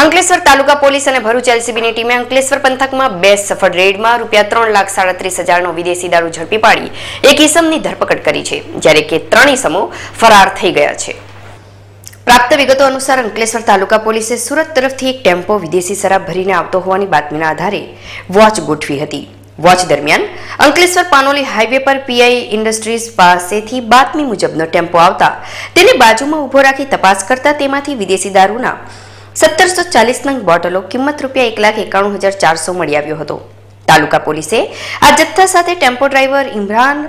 અંકલેશ્વર તાલુકા police અને ભરૂચ એલસીબીની ટીમે અંકલેશ્વર પંથકમાં બે સફળ રેડમાં ₹3,37,000નો વિદેશી દારૂ ઝડપી પાડી એક ઈસમની ધરપકડ કરી છે, જ્યારે કે 3 ઈસમો ફરાર થઈ ગયા છે. પ્રાપ્ત વિગતો અનુસાર અંકલેશ્વર તાલુકા પોલીસે સુરત તરફથી એક ટેમ્પો વિદેશી શરાબ ભરીને આવતો હોવાની બાતમીના આધારે વોચ ગોઠવી હતી. વોચ દરમિયાન અંકલેશ્વર પાનોલી હાઈવે પર પીઆઈ ઇન્ડસ્ટ્રીઝ પાસેથી બાતમી મુજબનો ટેમ્પો આવતા તેને બાજુમાં ઊભો રાખી તપાસ કરતા તેમાંથી વિદેશી દારૂના 1740 નંગ બોટલો કિંમત ₹1,91,400 મળી આવ્યો હતો. તાલુકા પોલીસે આ જથ્થા સાથે ટેમ્પો ડ્રાઈવર ઇમરાન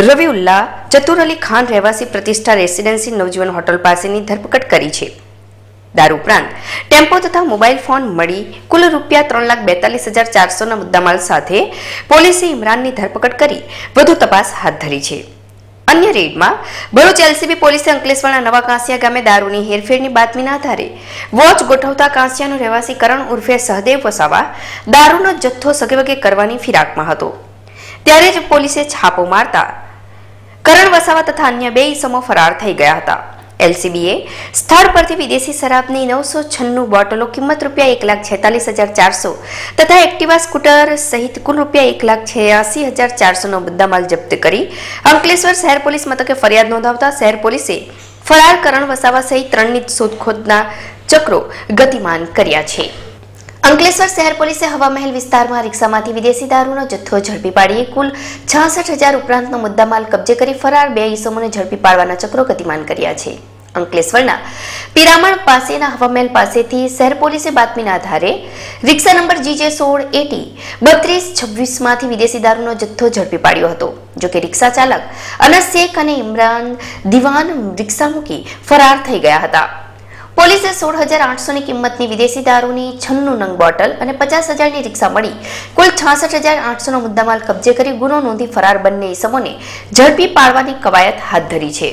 રવિઉલ્લા ચતુર અલી ખાન રહેવાસી પ્રતિષ્ઠા રેસિડેન્સી નવજીવન હોટલ પાસેની ધરપકડ કરી છે. દારૂ ઉપરાંત ટેમ્પો તથા મોબાઈલ ફોન મળી કુલ ₹3,42,400ના મુદ્દામાલ સાથે પોલીસે ઇમરાનની ધરપકડ કરી વધુ તપાસ હાથ ધરી છે. અન્ય રેડમાં ભરૂચ એલસીબી પોલીસે અંકલેશ્વરના નવા કાંસિયા ગામે દારૂની હેરફેરની બાતમીના આધારે વોચ ગોઠવતા કાંસિયાનો રહેવાસી કરણ ઉર્ફે સહદેવ વસાવા દારૂનો જથ્થો સગેવગે કરવાની ફિરાકમાં હતો. ત્યારે જ પોલીસે છાપો મારતા કરણ વસાવા તથા અન્ય 2 ઈસમો ફરાર થઈ ગયા હતા. એલસીબીએ સ્થળ પરથી વિદેશી શરાબની 996 બોટલો કિંમત ₹1,46,400 તથા એક્ટિવા સ્કૂટર સહિત કુલ ₹1,86,400નો મુદ્દામાલ જપ્ત કરી અંકલેશ્વર શહેર પોલીસ મથકે ફરિયાદ નોંધાવતા શહેર પોલીસે ફરાર કરણ વસાવા સહિત 3ની શોધખોળના ચક્રો ગતિમાન કર્યા છે. અંકલેશ્વર શહેર પોલીસે હવામહેલ વિસ્તારમાં રિક્ષામાંથી વિદેશી દારૂનો જથ્થો ઝડપી પાડી કુલ 66,000 ઉપરાંતનો મુદ્દામાલ કબજે કરી ફરાર 2 ઈસમોને ઝડપી પાડવાના ચક્રો ગતિમાન કર્યા છે. અંકલેશ્વરના પિરામણ પાસેના હવામહેલ પાસેથી શહેર પોલીસે બાતમીના આધારે રિક્ષા નંબર GJ1680-3226 માંથી વિદેશી દારૂનો જથ્થો ઝડપી પાડ્યો હતો. જોકે રિક્ષા ચાલક અનસ શેખ અને ઇમરાન દિવાન રિક્ષા મૂકી ફરાર થઈ ગયા હતા. પોલીસે 16,800ની કિંમતની વિદેશી દારૂની 96 નંગ બોટલ અને 50,000ની રિક્ષા મળી કુલ 66,800નો મુદ્દામાલ કબજે કરી ગુનો નોંધી ફરાર બંને ઈસમોને ઝડપી પાડવાની કવાયત હાથ ધરી છે.